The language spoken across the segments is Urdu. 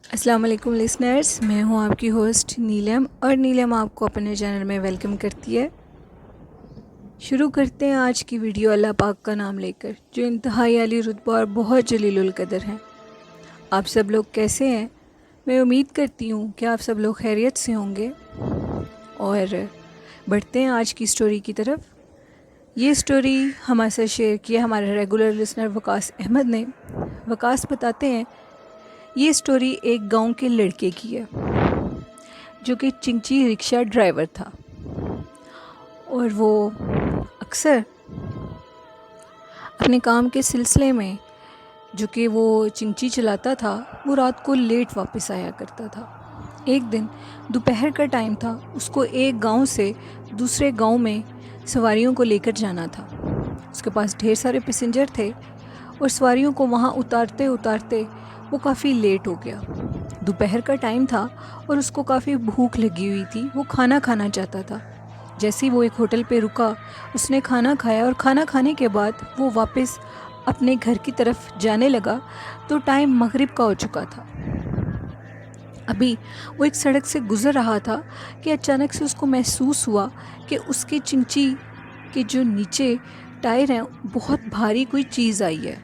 السلام علیکم لسنرز، میں ہوں آپ کی ہوسٹ نیلم، اور نیلم آپ کو اپنے چینل میں ویلکم کرتی ہے۔ شروع کرتے ہیں آج کی ویڈیو اللہ پاک کا نام لے کر، جو انتہائی عالی رتبہ اور بہت جلیل القدر ہیں۔ آپ سب لوگ کیسے ہیں؟ میں امید کرتی ہوں کہ آپ سب لوگ خیریت سے ہوں گے، اور بڑھتے ہیں آج کی سٹوری کی طرف۔ یہ سٹوری ہمارے ساتھ شیئر کی ہے ہمارے ریگولر لسنر وقاص احمد نے۔ وقاص بتاتے ہیں یہ سٹوری ایک گاؤں کے لڑکے کی ہے جو کہ چنچی رکشہ ڈرائیور تھا، اور وہ اکثر اپنے کام کے سلسلے میں جو کہ وہ چنچی چلاتا تھا، وہ رات کو لیٹ واپس آیا کرتا تھا۔ ایک دن دوپہر کا ٹائم تھا، اس کو ایک گاؤں سے دوسرے گاؤں میں سواریوں کو لے کر جانا تھا۔ اس کے پاس ڈھیر سارے پیسنجر تھے، اور سواریوں کو وہاں اتارتے اتارتے وہ کافی لیٹ ہو گیا۔ دوپہر کا ٹائم تھا اور اس کو کافی بھوک لگی ہوئی تھی، وہ کھانا کھانا چاہتا تھا۔ جیسے ہی وہ ایک ہوٹل پہ رکا، اس نے کھانا کھایا، اور کھانا کھانے کے بعد وہ واپس اپنے گھر کی طرف جانے لگا تو ٹائم مغرب کا ہو چکا تھا۔ ابھی وہ ایک سڑک سے گزر رہا تھا کہ اچانک سے اس کو محسوس ہوا کہ اس کے چنچی کے جو نیچے ٹائر ہیں بہت بھاری کوئی چیز آئی ہے۔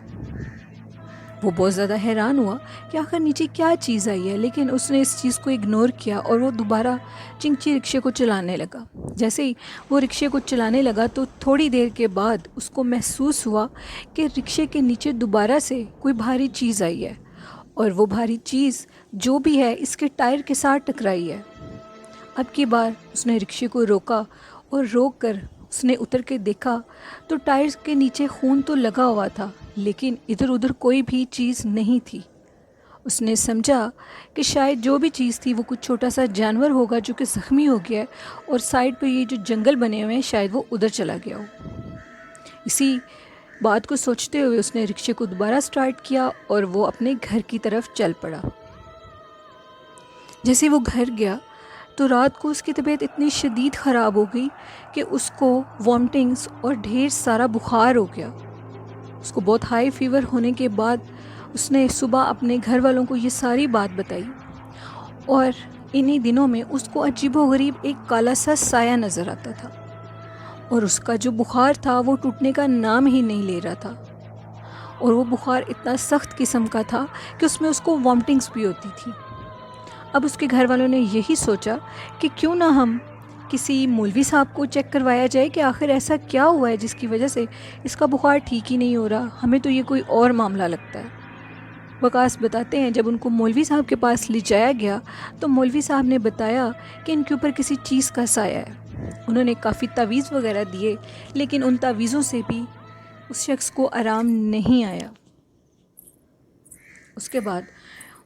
وہ بہت زیادہ حیران ہوا کہ آخر نیچے کیا چیز آئی ہے، لیکن اس نے اس چیز کو اگنور کیا اور وہ دوبارہ چنچی رکشے کو چلانے لگا۔ جیسے ہی وہ رکشے کو چلانے لگا تو تھوڑی دیر کے بعد اس کو محسوس ہوا کہ رکشے کے نیچے دوبارہ سے کوئی بھاری چیز آئی ہے، اور وہ بھاری چیز جو بھی ہے اس کے ٹائر کے ساتھ ٹکرائی ہے۔ اب کی بار اس نے رکشے کو روکا، اور روک کر اس نے اتر کے دیکھا تو ٹائر کے نیچے خون تو لگا ہوا تھا، لیکن ادھر ادھر کوئی بھی چیز نہیں تھی۔ اس نے سمجھا کہ شاید جو بھی چیز تھی وہ کچھ چھوٹا سا جانور ہوگا جو کہ زخمی ہو گیا ہے، اور سائڈ پہ یہ جو جنگل بنے ہوئے ہیں شاید وہ ادھر چلا گیا ہو۔ اسی بات کو سوچتے ہوئے اس نے رکشے کو دوبارہ سٹارٹ کیا اور وہ اپنے گھر کی طرف چل پڑا۔ جیسے وہ گھر گیا تو رات کو اس کی طبیعت اتنی شدید خراب ہو گئی کہ اس کو وامٹنگز اور ڈھیر سارا بخار ہو گیا۔ اس کو بہت ہائی فیور ہونے کے بعد اس نے صبح اپنے گھر والوں کو یہ ساری بات بتائی، اور انہی دنوں میں اس کو عجیب و غریب ایک کالا سا سایہ نظر آتا تھا، اور اس کا جو بخار تھا وہ ٹوٹنے کا نام ہی نہیں لے رہا تھا، اور وہ بخار اتنا سخت قسم کا تھا کہ اس میں اس کو وامٹنگز بھی ہوتی تھی۔ اب اس کے گھر والوں نے یہی سوچا کہ کیوں نہ ہم کسی مولوی صاحب کو چیک کروایا جائے کہ آخر ایسا کیا ہوا ہے جس کی وجہ سے اس کا بخار ٹھیک ہی نہیں ہو رہا، ہمیں تو یہ کوئی اور معاملہ لگتا ہے۔ وقاص بتاتے ہیں جب ان کو مولوی صاحب کے پاس لے جایا گیا تو مولوی صاحب نے بتایا کہ ان کے اوپر کسی چیز کا سایہ ہے۔ انہوں نے کافی تعویذ وغیرہ دیے، لیکن ان تعویذوں سے بھی اس شخص کو آرام نہیں آیا۔ اس کے بعد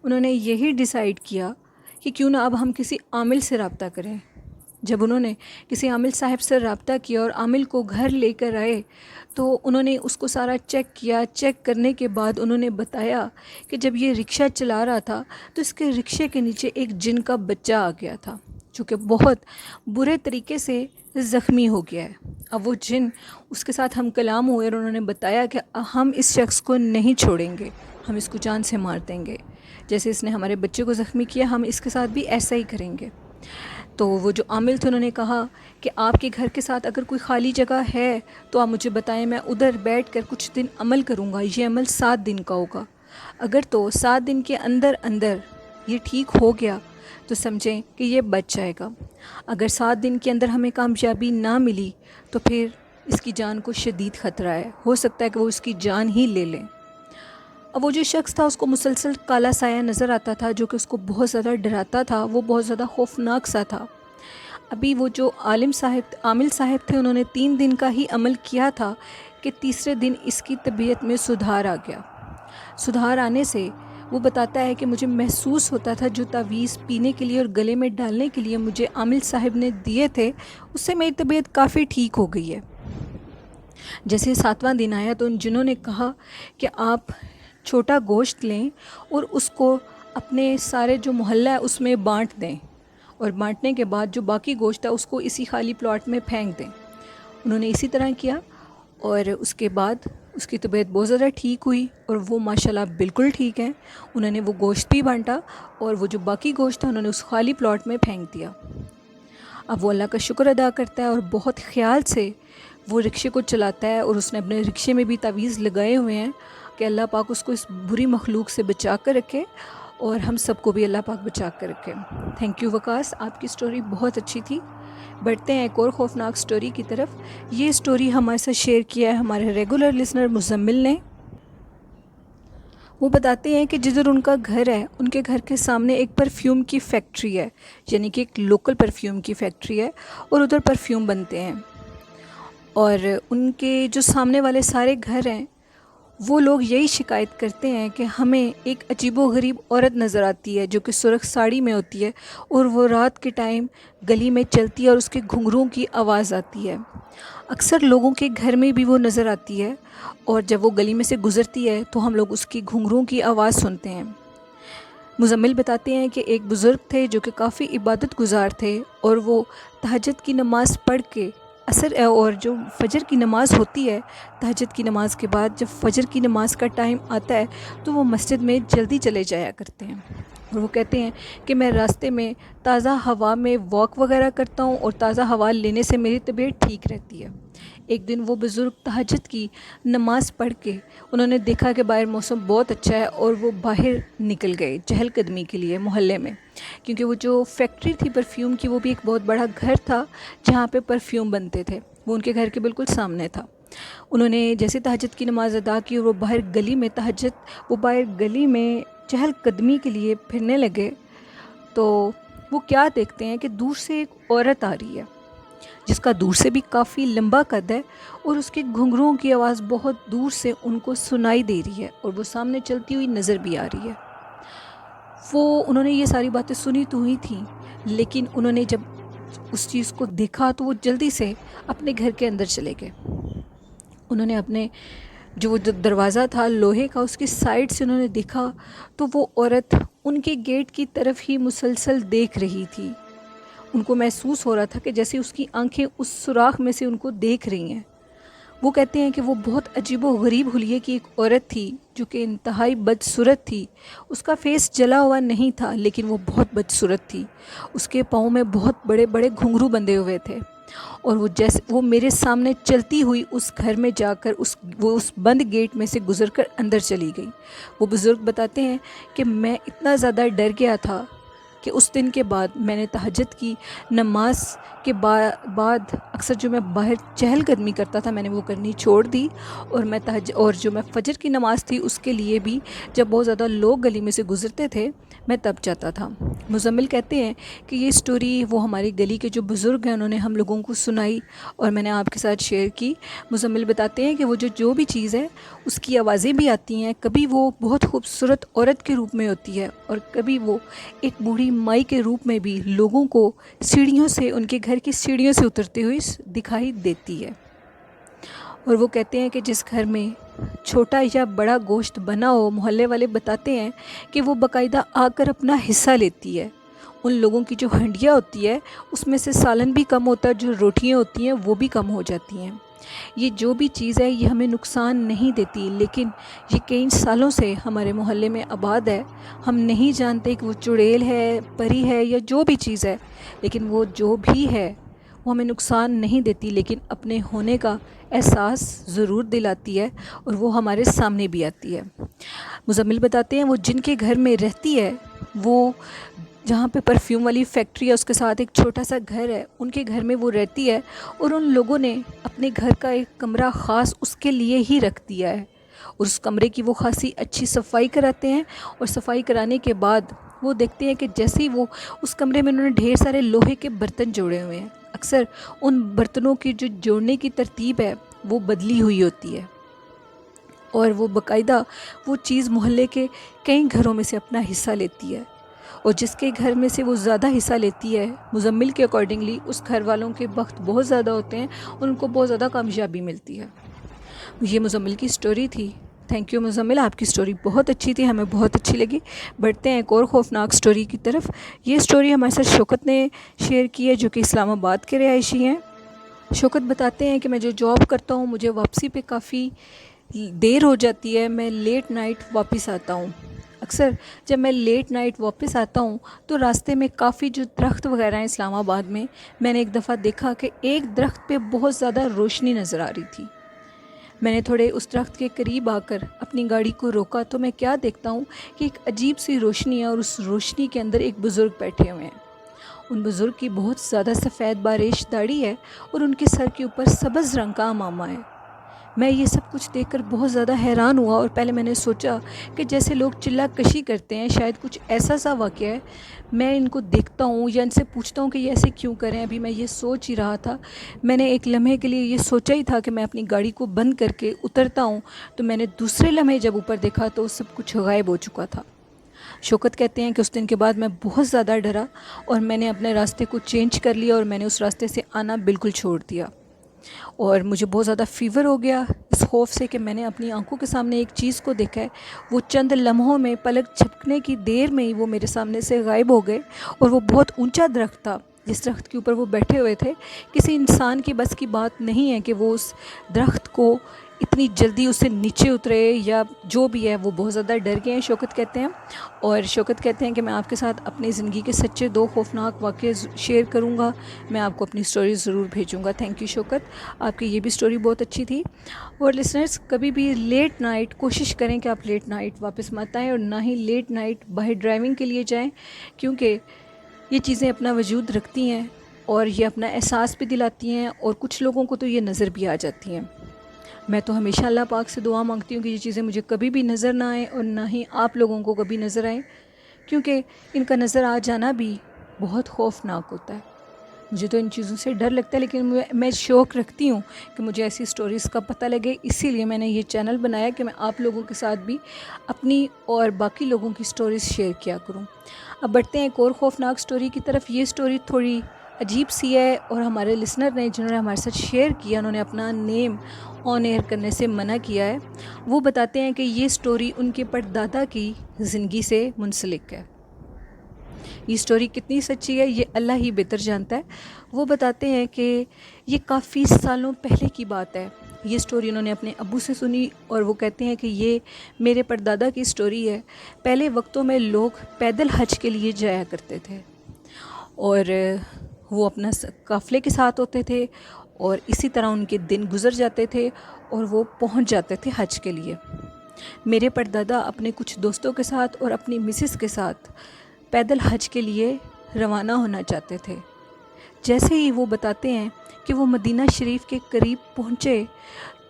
انہوں نے یہی ڈیسائیڈ کیا کہ کیوں نہ اب ہم کسی عامل سے رابطہ کریں۔ جب انہوں نے کسی عامل صاحب سے رابطہ کیا اور عامل کو گھر لے کر آئے تو انہوں نے اس کو سارا چیک کیا۔ چیک کرنے کے بعد انہوں نے بتایا کہ جب یہ رکشہ چلا رہا تھا تو اس کے رکشے کے نیچے ایک جن کا بچہ آ گیا تھا جو کہ بہت برے طریقے سے زخمی ہو گیا ہے۔ اب وہ جن اس کے ساتھ ہم کلام ہوئے، اور انہوں نے بتایا کہ ہم اس شخص کو نہیں چھوڑیں گے، ہم اس کو جان سے مار دیں گے، جیسے اس نے ہمارے بچے کو زخمی کیا ہم اس کے ساتھ بھی ایسا ہی کریں گے۔ تو وہ جو عامل تھے انہوں نے کہا کہ آپ کے گھر کے ساتھ اگر کوئی خالی جگہ ہے تو آپ مجھے بتائیں، میں ادھر بیٹھ کر کچھ دن عمل کروں گا۔ یہ عمل 7 دن کا ہوگا، اگر تو 7 دن کے اندر اندر یہ ٹھیک ہو گیا تو سمجھیں کہ یہ بچ جائے گا، اگر 7 دن کے اندر ہمیں کامیابی نہ ملی تو پھر اس کی جان کو شدید خطرہ ہے، ہو سکتا ہے کہ وہ اس کی جان ہی لے لیں۔ اب وہ جو شخص تھا اس کو مسلسل کالا سایہ نظر آتا تھا جو کہ اس کو بہت زیادہ ڈراتا تھا، وہ بہت زیادہ خوفناک سا تھا۔ ابھی وہ جو عامل صاحب تھے انہوں نے 3 دن کا ہی عمل کیا تھا کہ تیسرے دن اس کی طبیعت میں سدھار آ گیا۔ سدھار آنے سے وہ بتاتا ہے کہ مجھے محسوس ہوتا تھا جو تعویذ پینے کے لیے اور گلے میں ڈالنے کے لیے مجھے عامل صاحب نے دیے تھے، اس سے میری طبیعت کافی ٹھیک ہو گئی ہے۔ جیسے 7واں دن آیا تو ان جنہوں نے کہا کہ آپ چھوٹا گوشت لیں اور اس کو اپنے سارے جو محلہ ہے اس میں بانٹ دیں، اور بانٹنے کے بعد جو باقی گوشت ہے اس کو اسی خالی پلاٹ میں پھینک دیں۔ انہوں نے اسی طرح کیا، اور اس کے بعد اس کی طبیعت بہت زیادہ ٹھیک ہوئی اور وہ ماشاءاللہ بالکل ٹھیک ہیں. انہوں نے وہ گوشت بھی بانٹا اور وہ جو باقی گوشت تھا انہوں نے اس خالی پلاٹ میں پھینک دیا. اب وہ اللہ کا شکر ادا کرتا ہے اور بہت خیال سے وہ رکشے کو چلاتا ہے، اور اس نے اپنے رکشے میں بھی تعویذ لگائے ہوئے ہیں کہ اللہ پاک اس کو اس بری مخلوق سے بچا کر رکھے اور ہم سب کو بھی اللہ پاک بچا کر رکھے. تھینک یو وقاص، آپ کی سٹوری بہت اچھی تھی. بڑھتے ہیں ایک اور خوفناک سٹوری کی طرف. یہ سٹوری ہمارے ساتھ شیئر کیا ہے ہمارے ریگولر لسنر مزمل نے. وہ بتاتے ہیں کہ جدھر ان کا گھر ہے ان کے گھر کے سامنے ایک پرفیوم کی فیکٹری ہے، یعنی کہ ایک لوکل پرفیوم کی فیکٹری ہے اور ادھر پرفیوم بنتے ہیں. اور ان کے جو سامنے والے سارے گھر ہیں وہ لوگ یہی شکایت کرتے ہیں کہ ہمیں ایک عجیب و غریب عورت نظر آتی ہے جو کہ سرخ ساڑی میں ہوتی ہے اور وہ رات کے ٹائم گلی میں چلتی ہے اور اس کے گھنگروں کی آواز آتی ہے. اکثر لوگوں کے گھر میں بھی وہ نظر آتی ہے اور جب وہ گلی میں سے گزرتی ہے تو ہم لوگ اس کی گھنگروں کی آواز سنتے ہیں. مزمل بتاتے ہیں کہ ایک بزرگ تھے جو کہ کافی عبادت گزار تھے اور وہ تہجد کی نماز پڑھ کے عصر اور جو فجر کی نماز ہوتی ہے تہجد کی نماز کے بعد جب فجر کی نماز کا ٹائم آتا ہے تو وہ مسجد میں جلدی چلے جایا کرتے ہیں. اور وہ کہتے ہیں کہ میں راستے میں تازہ ہوا میں واک وغیرہ کرتا ہوں اور تازہ ہوا لینے سے میری طبیعت ٹھیک رہتی ہے. ایک دن وہ بزرگ تہجد کی نماز پڑھ کے انہوں نے دیکھا کہ باہر موسم بہت اچھا ہے اور وہ باہر نکل گئے چہل قدمی کے لیے محلے میں، کیونکہ وہ جو فیکٹری تھی پرفیوم کی وہ بھی ایک بہت بڑا گھر تھا جہاں پہ پرفیوم بنتے تھے، وہ ان کے گھر کے بالکل سامنے تھا. انہوں نے جیسے تہجد کی نماز ادا کی اور وہ باہر گلی میں چہل قدمی کے لیے پھرنے لگے تو وہ کیا دیکھتے ہیں کہ دور سے ایک عورت آ رہی ہے جس کا دور سے بھی کافی لمبا قد ہے اور اس کے گھنگروں کی آواز بہت دور سے ان کو سنائی دے رہی ہے اور وہ سامنے چلتی ہوئی نظر بھی آ رہی ہے. انہوں نے یہ ساری باتیں سنی تو ہوئی تھیں، لیکن انہوں نے جب اس چیز کو دیکھا تو وہ جلدی سے اپنے گھر کے اندر چلے گئے. انہوں نے اپنے جو دروازہ تھا لوہے کا اس کی سائڈ سے انہوں نے دیکھا تو وہ عورت ان کے گیٹ کی طرف ہی مسلسل دیکھ رہی تھی. ان کو محسوس ہو رہا تھا کہ جیسے اس کی آنکھیں اس سوراخ میں سے ان کو دیکھ رہی ہیں. وہ کہتے ہیں کہ وہ بہت عجیب و غریب حلیے کی ایک عورت تھی جو کہ انتہائی بدصورت تھی. اس کا فیس جلا ہوا نہیں تھا لیکن وہ بہت بدصورت تھی. اس کے پاؤں میں بہت بڑے بڑے گھنگرو بندھے ہوئے تھے اور وہ میرے سامنے چلتی ہوئی اس گھر میں جا کر وہ اس بند گیٹ میں سے گزر کر اندر چلی گئی. وہ بزرگ بتاتے ہیں کہ میں اتنا زیادہ ڈر گیا تھا کہ اس دن کے بعد میں نے تہجد کی نماز کے بعد اکثر جو میں باہر چہل قدمی کرتا تھا میں نے وہ کرنی چھوڑ دی اور جو میں فجر کی نماز تھی اس کے لیے بھی جب بہت زیادہ لوگ گلی میں سے گزرتے تھے میں تب جاتا تھا. مزمل کہتے ہیں کہ یہ سٹوری وہ ہماری گلی کے جو بزرگ ہیں انہوں نے ہم لوگوں کو سنائی اور میں نے آپ کے ساتھ شیئر کی. مزمل بتاتے ہیں کہ وہ جو بھی چیز ہے اس کی آوازیں بھی آتی ہیں، کبھی وہ بہت خوبصورت عورت کے روپ میں ہوتی ہے اور کبھی وہ ایک بوڑھی مائی کے روپ میں بھی لوگوں کو ان کے گھر کی سیڑھیوں سے اترتے ہوئے دکھائی دیتی ہے. اور وہ کہتے ہیں کہ جس گھر میں چھوٹا یا بڑا گوشت بنا ہو محلے والے بتاتے ہیں کہ وہ باقاعدہ آ کر اپنا حصہ لیتی ہے. ان لوگوں کی جو ہنڈیاں ہوتی ہے اس میں سے سالن بھی کم ہوتا ہے، جو روٹیاں ہوتی ہیں وہ بھی کم ہو جاتی ہیں. یہ جو بھی چیز ہے یہ ہمیں نقصان نہیں دیتی، لیکن یہ کئی سالوں سے ہمارے محلے میں آباد ہے. ہم نہیں جانتے کہ وہ چڑیل ہے، پری ہے یا جو بھی چیز ہے، لیکن وہ جو بھی ہے وہ ہمیں نقصان نہیں دیتی لیکن اپنے ہونے کا احساس ضرور دلاتی ہے اور وہ ہمارے سامنے بھی آتی ہے. مزمل بتاتے ہیں وہ جن کے گھر میں رہتی ہے وہ جہاں پہ پرفیوم والی فیکٹری ہے اس کے ساتھ ایک چھوٹا سا گھر ہے، ان کے گھر میں وہ رہتی ہے اور ان لوگوں نے اپنے گھر کا ایک کمرہ خاص اس کے لیے ہی رکھ دیا ہے اور اس کمرے کی وہ خاصی اچھی صفائی کراتے ہیں. اور صفائی کرانے کے بعد وہ دیکھتے ہیں کہ جیسے ہی وہ اس کمرے میں انہوں نے ڈھیر سارے لوہے کے برتن جوڑے ہوئے ہیں. اکثر ان برتنوں کی جو جوڑنے کی ترتیب ہے وہ بدلی ہوئی ہوتی ہے اور وہ باقاعدہ وہ چیز محلے کے کئی گھروں میں سے اپنا حصہ لیتی ہے اور جس کے گھر میں سے وہ زیادہ حصہ لیتی ہے مزمل کے اکارڈنگلی اس گھر والوں کے بخت بہت زیادہ ہوتے ہیں اور ان کو بہت زیادہ کامیابی ملتی ہے. یہ مزمل کی سٹوری تھی. تھینک یو مزمل، آپ کی سٹوری بہت اچھی تھی، ہمیں بہت اچھی لگی. بڑھتے ہیں ایک اور خوفناک سٹوری کی طرف. یہ سٹوری ہمارے ساتھ شوکت نے شیئر کی ہے جو کہ اسلام آباد کے رہائشی ہیں. شوکت بتاتے ہیں کہ میں جو جاب کرتا ہوں مجھے واپسی پہ کافی دیر ہو جاتی ہے میں لیٹ نائٹ واپس آتا ہوں. اکثر جب میں لیٹ نائٹ واپس آتا ہوں تو راستے میں کافی جو درخت وغیرہ ہیں اسلام آباد میں نے ایک دفعہ دیکھا کہ ایک درخت پہ بہت زیادہ روشنی نظر آ رہی تھی. میں نے تھوڑے اس درخت کے قریب آ کر اپنی گاڑی کو روکا تو میں کیا دیکھتا ہوں کہ ایک عجیب سی روشنی ہے اور اس روشنی کے اندر ایک بزرگ بیٹھے ہوئے ہیں. ان بزرگ کی بہت زیادہ سفید باریش داڑھی ہے اور ان کے سر کے اوپر سبز رنگ کا عمامہ ہے. میں یہ سب کچھ دیکھ کر بہت زیادہ حیران ہوا اور پہلے میں نے سوچا کہ جیسے لوگ چلہ کشی کرتے ہیں شاید کچھ ایسا سا واقعہ ہے. میں ان کو دیکھتا ہوں یا ان سے پوچھتا ہوں کہ یہ ایسے کیوں کریں. ابھی میں یہ سوچ ہی رہا تھا. میں نے ایک لمحے کے لیے یہ سوچا ہی تھا کہ میں اپنی گاڑی کو بند کر کے اترتا ہوں تو میں نے دوسرے لمحے جب اوپر دیکھا تو سب کچھ غائب ہو چکا تھا. شوکت کہتے ہیں کہ اس دن کے بعد میں بہت زیادہ ڈرا اور میں نے اپنے راستے کو چینج کر لیا اور میں نے اس راستے سے آنا بالکل چھوڑ دیا. اور مجھے بہت زیادہ فیور ہو گیا اس خوف سے کہ میں نے اپنی آنکھوں کے سامنے ایک چیز کو دیکھا ہے. وہ چند لمحوں میں پلک جھپکنے کی دیر میں ہی وہ میرے سامنے سے غائب ہو گئے. اور وہ بہت اونچا درخت تھا جس درخت کے اوپر وہ بیٹھے ہوئے تھے. کسی انسان کی بس کی بات نہیں ہے کہ وہ اس درخت کو اتنی جلدی اسے نیچے اترے یا جو بھی ہے. وہ بہت زیادہ ڈر گئے ہیں شوکت کہتے ہیں. اور شوکت کہتے ہیں کہ میں آپ کے ساتھ اپنی زندگی کے سچے 2 خوفناک واقعے شیئر کروں گا. میں آپ کو اپنی سٹوری ضرور بھیجوں گا. تھینک یو شوکت, آپ کی یہ بھی سٹوری بہت اچھی تھی. اور لسنرز, کبھی بھی لیٹ نائٹ کوشش کریں کہ آپ لیٹ نائٹ واپس مت آئیں اور نہ ہی لیٹ نائٹ باہر ڈرائیونگ کے لیے جائیں, کیونکہ یہ چیزیں اپنا وجود رکھتی ہیں اور یہ اپنا احساس بھی دلاتی ہیں اور کچھ لوگوں کو تو یہ نظر بھی آ جاتی ہیں. میں تو ہمیشہ اللہ پاک سے دعا مانگتی ہوں کہ یہ چیزیں مجھے کبھی بھی نظر نہ آئیں اور نہ ہی آپ لوگوں کو کبھی نظر آئیں, کیونکہ ان کا نظر آ جانا بھی بہت خوفناک ہوتا ہے. مجھے تو ان چیزوں سے ڈر لگتا ہے, لیکن میں شوق رکھتی ہوں کہ مجھے ایسی سٹوریز کا پتہ لگے. اسی لیے میں نے یہ چینل بنایا کہ میں آپ لوگوں کے ساتھ بھی اپنی اور باقی لوگوں کی سٹوریز شیئر کیا کروں. اب بڑھتے ہیں ایک اور خوفناک سٹوری کی طرف. یہ سٹوری تھوڑی عجیب سی ہے اور ہمارے لسنر نے جنہوں نے ہمارے ساتھ شیئر کیا انہوں نے اپنا نیم آن ایئر کرنے سے منع کیا ہے. وہ بتاتے ہیں کہ یہ سٹوری ان کے پردادا کی زندگی سے منسلک ہے. یہ سٹوری کتنی سچی ہے یہ اللہ ہی بہتر جانتا ہے. وہ بتاتے ہیں کہ یہ کافی سالوں پہلے کی بات ہے. یہ سٹوری انہوں نے اپنے ابو سے سنی اور وہ کہتے ہیں کہ یہ میرے پردادا کی سٹوری ہے. پہلے وقتوں میں لوگ پیدل حج کے لیے جایا کرتے تھے اور وہ اپنا قافلے کے ساتھ ہوتے تھے اور اسی طرح ان کے دن گزر جاتے تھے اور وہ پہنچ جاتے تھے حج کے لیے. میرے پردادا اپنے کچھ دوستوں کے ساتھ اور اپنی مسز کے ساتھ پیدل حج کے لیے روانہ ہونا چاہتے تھے. جیسے ہی وہ بتاتے ہیں کہ وہ مدینہ شریف کے قریب پہنچے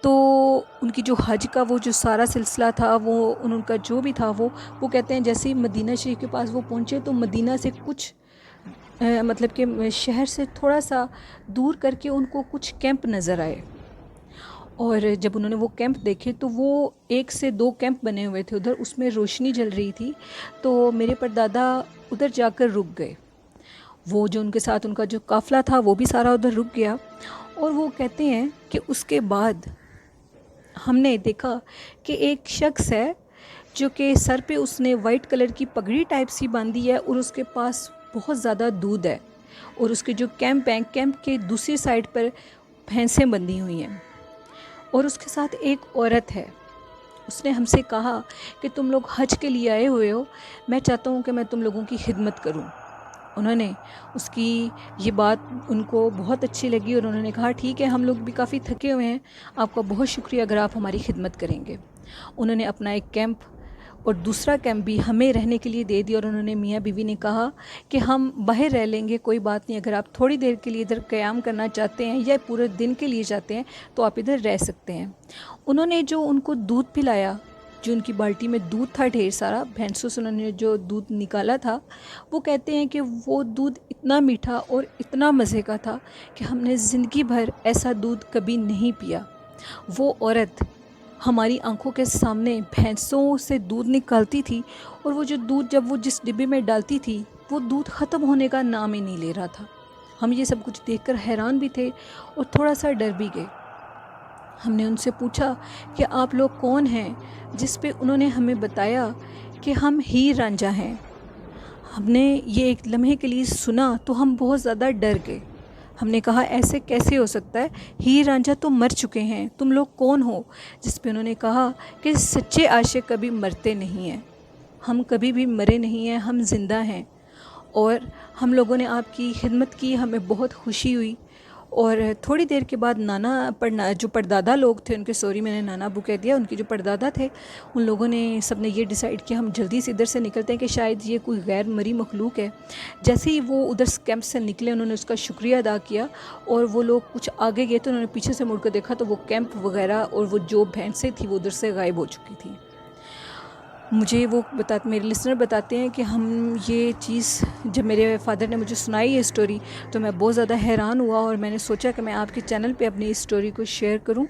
تو ان کی جو حج کا وہ جو سارا سلسلہ تھا وہ ان کا جو بھی تھا وہ کہتے ہیں جیسے ہی مدینہ شریف کے پاس وہ پہنچے تو مدینہ سے کچھ مطلب کہ شہر سے تھوڑا سا دور کر کے ان کو کچھ کیمپ نظر آئے. اور جب انہوں نے وہ کیمپ دیکھے تو وہ 1 سے 2 کیمپ بنے ہوئے تھے ادھر, اس میں روشنی جل رہی تھی. تو میرے پردادا ادھر جا کر رک گئے. وہ جو ان کے ساتھ ان کا جو قافلہ تھا وہ بھی سارا ادھر رک گیا. اور وہ کہتے ہیں کہ اس کے بعد ہم نے دیکھا کہ ایک شخص ہے جو کہ سر پہ اس نے وائٹ کلر کی پگڑی ٹائپ سی باندھی ہے اور اس کے پاس بہت زیادہ دودھ ہے اور اس کے جو کیمپ ہیں کیمپ کے دوسری سائڈ پر بھینسیں بندھی ہوئی ہیں اور اس کے ساتھ ایک عورت ہے. اس نے ہم سے کہا کہ تم لوگ حج کے لیے آئے ہوئے ہو, میں چاہتا ہوں کہ میں تم لوگوں کی خدمت کروں. انہوں نے اس کی یہ بات ان کو بہت اچھی لگی اور انہوں نے کہا ٹھیک ہے, ہم لوگ بھی کافی تھکے ہوئے ہیں, آپ کا بہت شکریہ اگر آپ ہماری خدمت کریں گے. انہوں نے اپنا ایک کیمپ اور دوسرا کیمپ بھی ہمیں رہنے کے لیے دے دیا اور انہوں نے میاں بیوی نے کہا کہ ہم باہر رہ لیں گے, کوئی بات نہیں, اگر آپ تھوڑی دیر کے لیے ادھر قیام کرنا چاہتے ہیں یا پورے دن کے لیے چاہتے ہیں تو آپ ادھر رہ سکتے ہیں. انہوں نے جو ان کو دودھ پلایا, جو ان کی بالٹی میں دودھ تھا ڈھیر سارا, بھینسوں سے انہوں نے جو دودھ نکالا تھا, وہ کہتے ہیں کہ وہ دودھ اتنا میٹھا اور اتنا مزے کا تھا کہ ہم نے زندگی بھر ایسا دودھ کبھی نہیں پیا. وہ عورت ہماری آنکھوں کے سامنے بھینسوں سے دودھ نکالتی تھی اور وہ جو دودھ جب وہ جس ڈبے میں ڈالتی تھی وہ دودھ ختم ہونے کا نام ہی نہیں لے رہا تھا. ہم یہ سب کچھ دیکھ کر حیران بھی تھے اور تھوڑا سا ڈر بھی گئے. ہم نے ان سے پوچھا کہ آپ لوگ کون ہیں, جس پہ انہوں نے ہمیں بتایا کہ ہم ہیر رانجھا ہیں. ہم نے یہ ایک لمحے کے لیے سنا تو ہم بہت زیادہ ڈر گئے. ہم نے کہا ایسے کیسے ہو سکتا ہے، ہیر رانجھا تو مر چکے ہیں، تم لوگ کون ہو؟ جس پہ انہوں نے کہا کہ سچے عاشق کبھی مرتے نہیں ہیں، ہم کبھی بھی مرے نہیں ہیں، ہم زندہ ہیں، اور ہم لوگوں نے آپ کی خدمت کی، ہمیں بہت خوشی ہوئی۔ اور تھوڑی دیر کے بعد جو پردادا لوگ تھے ان کے، سوری میں نے نانا ابو کہہ دیا، ان کے جو پردادا تھے، ان لوگوں نے سب نے یہ ڈیسائیڈ کیا ہم جلدی سے ادھر سے نکلتے ہیں کہ شاید یہ کوئی غیر مری مخلوق ہے۔ جیسے ہی وہ ادھر کیمپ سے نکلے، انہوں نے اس کا شکریہ ادا کیا، اور وہ لوگ کچھ آگے گئے تو انہوں نے پیچھے سے مڑ کر دیکھا تو وہ کیمپ وغیرہ اور وہ جو بھینسیں تھیں وہ ادھر سے غائب ہو چکی تھیں۔ مجھے میرے لسنر بتاتے ہیں کہ ہم یہ چیز، جب میرے فادر نے مجھے سنائی یہ اسٹوری تو میں بہت زیادہ حیران ہوا، اور میں نے سوچا کہ میں آپ کے چینل پہ اپنی اس اسٹوری کو شیئر کروں۔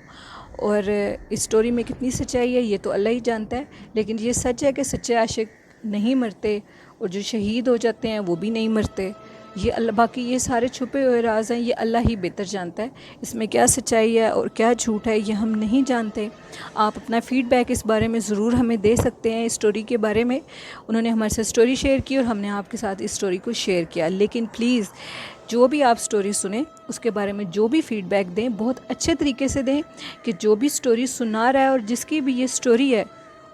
اور اس اسٹوری میں کتنی سچائی ہے یہ تو اللہ ہی جانتا ہے، لیکن یہ سچ ہے کہ سچے عاشق نہیں مرتے، اور جو شہید ہو جاتے ہیں وہ بھی نہیں مرتے۔ یہ اللہ، باقی یہ سارے چھپے ہوئے راز ہیں، یہ اللہ ہی بہتر جانتا ہے، اس میں کیا سچائی ہے اور کیا جھوٹ ہے یہ ہم نہیں جانتے۔ آپ اپنا فیڈ بیک اس بارے میں ضرور ہمیں دے سکتے ہیں، اس اسٹوری کے بارے میں۔ انہوں نے ہمارے ساتھ اسٹوری شیئر کی اور ہم نے آپ کے ساتھ اس اسٹوری کو شیئر کیا، لیکن پلیز جو بھی آپ اسٹوری سنیں اس کے بارے میں جو بھی فیڈ بیک دیں بہت اچھے طریقے سے دیں، کہ جو بھی اسٹوری سنا رہا ہے اور جس کی بھی یہ اسٹوری ہے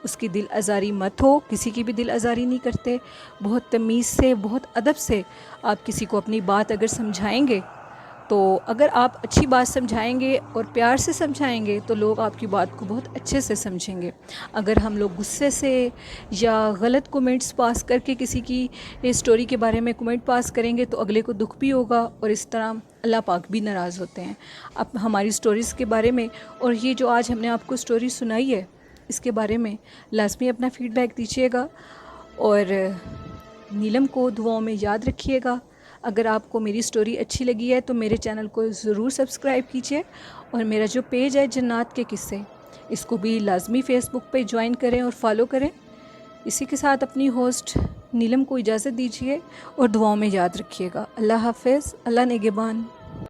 اس کی دل آزاری مت ہو، کسی کی بھی دل آزاری نہیں کرتے، بہت تمیز سے، بہت ادب سے آپ کسی کو اپنی بات اگر سمجھائیں گے، تو اگر آپ اچھی بات سمجھائیں گے اور پیار سے سمجھائیں گے تو لوگ آپ کی بات کو بہت اچھے سے سمجھیں گے۔ اگر ہم لوگ غصے سے یا غلط کومنٹس پاس کر کے کسی کی اسٹوری کے بارے میں کومنٹ پاس کریں گے تو اگلے کو دکھ بھی ہوگا، اور اس طرح اللہ پاک بھی ناراض ہوتے ہیں۔ اب ہماری اسٹوریز کے بارے میں، اور یہ جو آج ہم نے آپ کو اسٹوری سنائی ہے اس کے بارے میں لازمی اپنا فیڈ بیک دیجیے گا، اور نیلم کو دعاؤں میں یاد رکھیے گا۔ اگر آپ کو میری اسٹوری اچھی لگی ہے تو میرے چینل کو ضرور سبسکرائب کیجیے، اور میرا جو پیج ہے جنات کے قصے، اس کو بھی لازمی فیس بک پہ جوائن کریں اور فالو کریں۔ اسی کے ساتھ اپنی ہوسٹ نیلم کو اجازت دیجیے، اور دعاؤں میں یاد رکھیے گا۔ اللہ حافظ، اللہ نگہبان۔